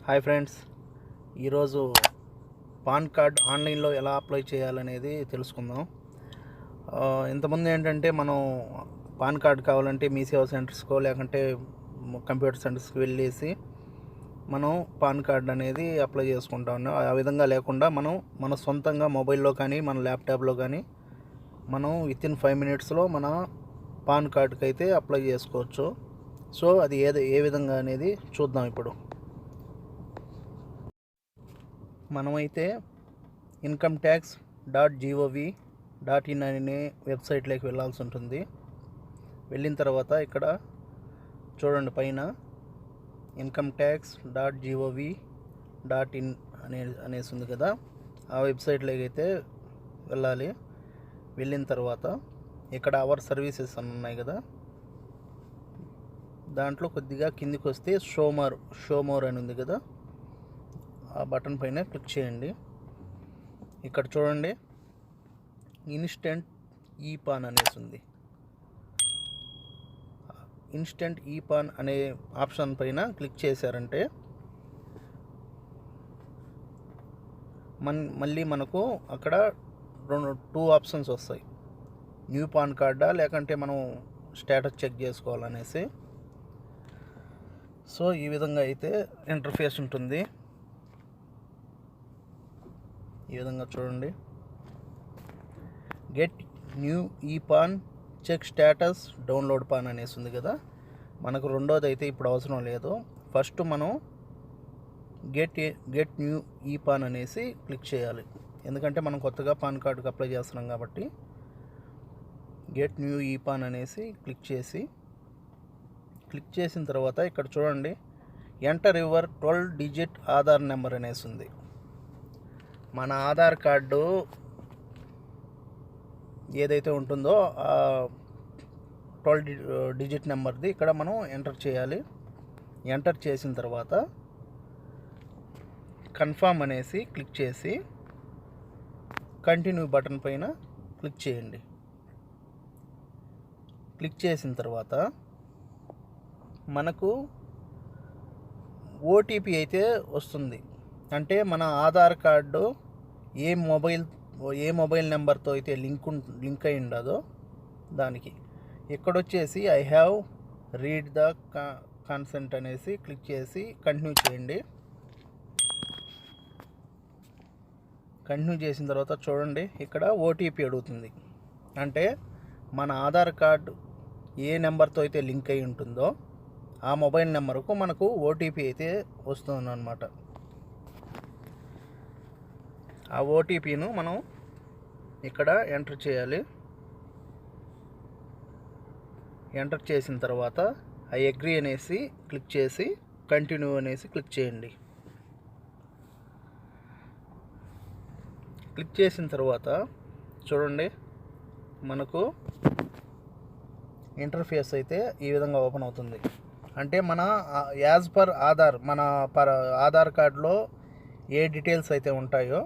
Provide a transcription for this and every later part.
Hi friends, ఈరోజు pan card ఆన్లైన్లో ఎలా అప్లై చేయాలనేది తెలుసుకుందాం. ఇంతకుముందు ఏంటంటే మనం పాన్ కార్డ్ కావాలంటే మీ సేవా సెంటర్స్కో లేకుంటే కంప్యూటర్ సెంటర్స్కి వెళ్ళేసి మనం పాన్ కార్డ్ అనేది అప్లై చేసుకుంటా ఉన్నాం. ఆ విధంగా లేకుండా మనం మన సొంతంగా మొబైల్లో కానీ మన ల్యాప్టాప్లో కానీ మనం వితిన్ 5 minutesలో మన పాన్ కార్డ్కి అయితే అప్లై చేసుకోవచ్చు. సో అది ఏ విధంగా అనేది చూద్దాం. ఇప్పుడు మనమైతే incometax.gov.in అనే వెబ్సైట్లోకి వెళ్ళాల్సి ఉంటుంది. వెళ్ళిన తర్వాత ఇక్కడ చూడండి, పైన incometax.gov.in అనేసి ఉంది కదా, ఆ వెబ్సైట్లోకి అయితే వెళ్ళాలి. వెళ్ళిన తర్వాత ఇక్కడ అవర్ సర్వీసెస్ అని ఉన్నాయి కదా, దాంట్లో కొద్దిగా కిందికి వస్తే షోమోర్ అని ఉంది కదా, ఆ బటన్ పైన క్లిక్ చేయండి. ఇక్కడ చూడండి, ఇన్స్టెంట్ ఈపాన్ అనేసి ఉంది. ఇన్స్టెంట్ ఈపాన్ అనే ఆప్షన్ పైన క్లిక్ చేశారంటే మళ్ళీ మనకు అక్కడ 2 ఆప్షన్స్ వస్తాయి. న్యూ పాన్ కార్డా లేకంటే మనం స్టేటస్ చెక్ చేసుకోవాలనేసి. సో ఈ విధంగా అయితే ఇంటర్ఫేస్ ఉంటుంది. ఈ విధంగా చూడండి, get new e PAN, check status, download PAN అనేసి ఉంది కదా. మనకు రెండోది అయితే ఇప్పుడు అవసరం లేదు. ఫస్ట్ మనం గెట్ న్యూ ఈ పాన్ అనేసి క్లిక్ చేయాలి. ఎందుకంటే మనం కొత్తగా పాన్ కార్డుకి అప్లై చేస్తున్నాం కాబట్టి గెట్ న్యూ ఈ పాన్ అనేసి క్లిక్ చేసిన తర్వాత ఇక్కడ చూడండి, enter your 12-digit Aadhaar number అనేసి ఉంది. మన ఆధార్ కార్డు ఏదైతే ఉంటుందో ఆ 12-digit నెంబర్ది ఇక్కడ మనం ఎంటర్ చేయాలి. ఎంటర్ చేసిన తర్వాత కన్ఫర్మ్ అనేసి క్లిక్ చేసి కంటిన్యూ బటన్ పైన క్లిక్ చేయండి. క్లిక్ చేసిన తర్వాత మనకు ఓటీపీ అయితే వస్తుంది. అంటే మన ఆధార్ కార్డు ఏ మొబైల్ నెంబర్తో అయితే లింక్ అయి ఉండదో దానికి ఇక్కడొచ్చేసి I have read the consent అనేసి క్లిక్ చేసి కంటిన్యూ చేయండి. కంటిన్యూ చేసిన తర్వాత చూడండి, ఇక్కడ ఓటీపీ అడుగుతుంది. అంటే మన ఆధార్ కార్డు ఏ నెంబర్తో అయితే లింక్ అయి ఉంటుందో ఆ మొబైల్ నెంబర్కు మనకు ఓటీపీ అయితే వస్తుందన్నమాట. ఆ ఓటీపీను మనం ఇక్కడ ఎంటర్ చేయాలి. ఎంటర్ చేసిన తర్వాత ఐ అగ్రీ అనేసి క్లిక్ చేసి కంటిన్యూ అనేసి క్లిక్ చేయండి. క్లిక్ చేసిన తర్వాత చూడండి, మనకు ఇంటర్ఫేస్ అయితే ఈ విధంగా ఓపెన్ అవుతుంది. అంటే మన యాజ్ పర్ ఆధార్, మన ఆధార్ కార్డులో ఏ డీటెయిల్స్ అయితే ఉంటాయో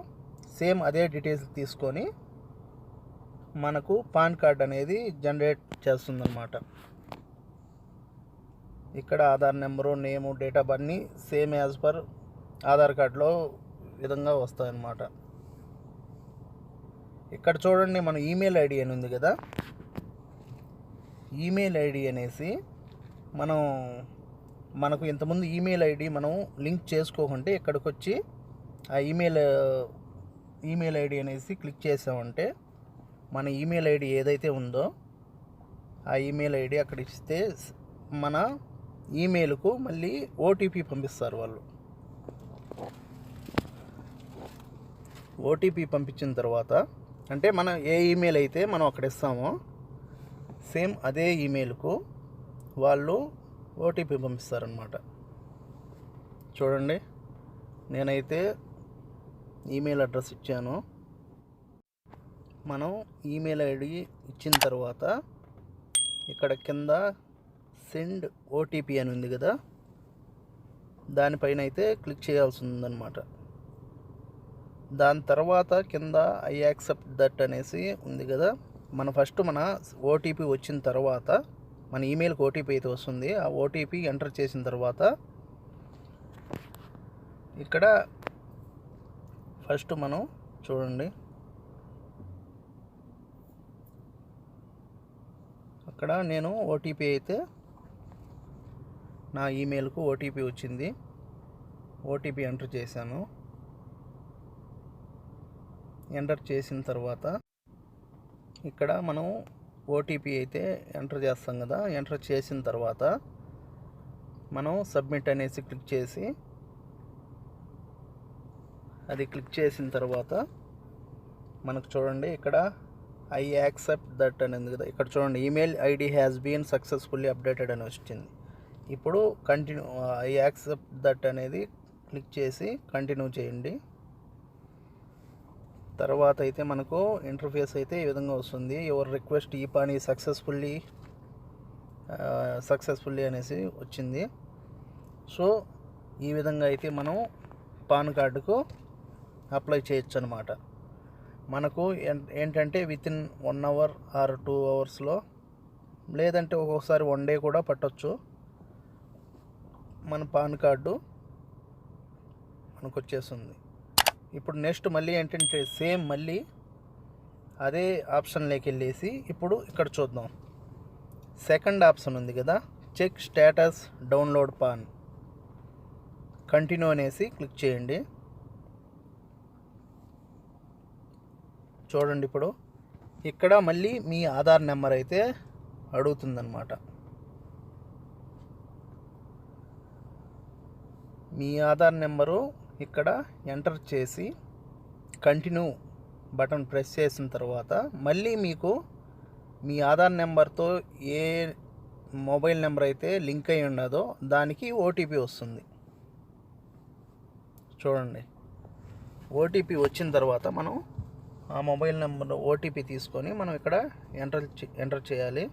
సేమ్ అదే డీటెయిల్స్ తీసుకొని మనకు పాన్ కార్డ్ అనేది జనరేట్ చేస్తుందన్నమాట. ఇక్కడ Aadhaar number, name, date of అన్నీ సేమ్ యాజ్ పర్ ఆధార్ కార్డులో విధంగా వస్తాయన్నమాట. ఇక్కడ చూడండి, మన ఈమెయిల్ ఐడి అని ఉంది కదా, ఈమెయిల్ ఐడి అనేసి మనకు ఇంతకుముందు ఈమెయిల్ ఐడి మనం లింక్ చేసుకోకుంటే ఇక్కడికి వచ్చి ఆ ఈమెయిల్ ఐడి అనేసి క్లిక్ చేసామంటే మన ఈమెయిల్ ఐడి ఏదైతే ఉందో ఆ ఈమెయిల్ ఐడి అక్కడ ఇస్తే మన ఈమెయిల్కు మళ్ళీ ఓటీపీ పంపిస్తారు వాళ్ళు. ఓటీపీ పంపించిన తర్వాత అంటే మనం ఏ ఈమెయిల్ అయితే మనం అక్కడ ఇస్తామో సేమ్ అదే ఈమెయిల్కు వాళ్ళు ఓటీపీ పంపిస్తారనమాట. చూడండి, నేనైతే ఈమెయిల్ అడ్రస్ ఇచ్చాను. మనం ఈమెయిల్ ఐడి ఇచ్చిన తర్వాత ఇక్కడ కింద సెండ్ ఓటీపీ అని ఉంది కదా, దానిపైన అయితే క్లిక్ చేయాల్సి ఉందన్నమాట. దాని తర్వాత కింద ఐ యాక్సెప్ట్ దట్ అనేసి ఉంది కదా, ఫస్ట్ మన ఓటీపీ వచ్చిన తర్వాత మన ఈమెయిల్కి ఓటీపీ అయితే వస్తుంది. ఆ ఓటీపీ ఎంటర్ చేసిన తర్వాత ఇక్కడ ఫస్ట్ మనం చూడండి, అక్కడ నేను ఓటీపీ అయితే నా ఈమెయిల్కు ఓటీపీ వచ్చింది. ఓటీపీ ఎంటర్ చేశాను. ఎంటర్ చేసిన తర్వాత ఇక్కడ మనం ఓటీపీ అయితే ఎంటర్ చేస్తాం కదా. ఎంటర్ చేసిన తర్వాత మనం సబ్మిట్ అనేసి క్లిక్ చేసి, అది క్లిక్ చేసిన తర్వాత మనకు చూడండి ఇక్కడ ఐ యాక్సెప్ట్ దట్ అని ఉంది కదా. ఇక్కడ చూడండి email ID has been successfully updated అని వచ్చింది. ఇప్పుడు కంటిన్యూ ఐ యాక్సెప్ట్ దట్ అనేది క్లిక్ చేసి కంటిన్యూ చేయండి. తర్వాత అయితే మనకు ఇంటర్ఫేస్ అయితే ఈ విధంగా వస్తుంది. యువర్ రిక్వెస్ట్ ఈ పానీ సక్సెస్ఫుల్లీ అనేసి వచ్చింది. సో ఈ విధంగా అయితే మనం పాన్ కార్డుకు అప్లై చేయొచ్చు అనమాట. మనకు ఏంటంటే వితిన్ 1 hour ఆర్ 2 hours లేదంటే ఒక్కొక్కసారి 1 day కూడా పట్టొచ్చు. మన పాన్ కార్డు మనకు వచ్చేస్తుంది. ఇప్పుడు నెక్స్ట్ మళ్ళీ ఏంటంటే సేమ్ మళ్ళీ అదే ఆప్షన్లోకి వెళ్ళేసి ఇప్పుడు ఇక్కడ చూద్దాం. సెకండ్ ఆప్షన్ ఉంది కదా, check status download PAN, continue అనేసి క్లిక్ చేయండి. చూడండి ఇప్పుడు ఇక్కడ మళ్ళీ మీ ఆధార్ నెంబర్ అయితే అడుగుతుందన్నమాట. మీ ఆధార్ నెంబరు ఇక్కడ ఎంటర్ చేసి కంటిన్యూ బటన్ ప్రెస్ చేసిన తర్వాత మళ్ళీ మీకు మీ ఆధార్ నెంబర్తో ఏ మొబైల్ నెంబర్ అయితే లింక్ అయి ఉండదో దానికి ఓటీపీ వస్తుంది. చూడండి, ఓటీపీ వచ్చిన తర్వాత మనం ఆ మొబైల్ నెంబర్ ఓటీపీ తీసుకొని మనం ఇక్కడ ఎంటర్ చేయాలి.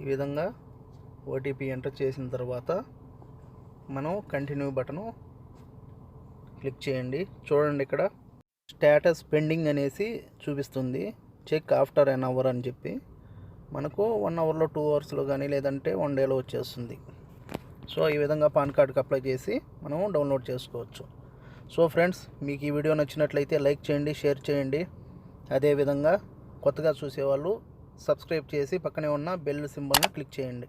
ఈ విధంగా ఓటీపీ ఎంటర్ చేసిన తర్వాత మనం కంటిన్యూ బటను క్లిక్ చేయండి. చూడండి ఇక్కడ స్టేటస్ పెండింగ్ అనేసి చూపిస్తుంది. చెక్ ఆఫ్టర్ an hour అని చెప్పి మనకు 1 hour 2 hours కానీ లేదంటే 1 day వచ్చేస్తుంది. సో ఈ విధంగా పాన్ కార్డుకి అప్లై చేసి మనం డౌన్లోడ్ చేసుకోవచ్చు. సో ఫ్రెండ్స్, మీకు ఈ వీడియో నచ్చినట్లయితే లైక్ చేయండి, షేర్ చేయండి. అదేవిధంగా కొత్తగా చూసేవాళ్ళు సబ్స్క్రైబ్ చేసి పక్కనే ఉన్న బెల్ సింబల్ని క్లిక్ చేయండి.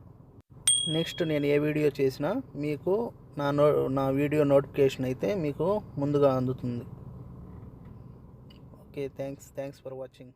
నెక్స్ట్ నేను ఏ వీడియో చేసినా మీకు నా వీడియో నోటిఫికేషన్ అయితే మీకు ముందుగా అందుతుంది. Okay, thanks for watching.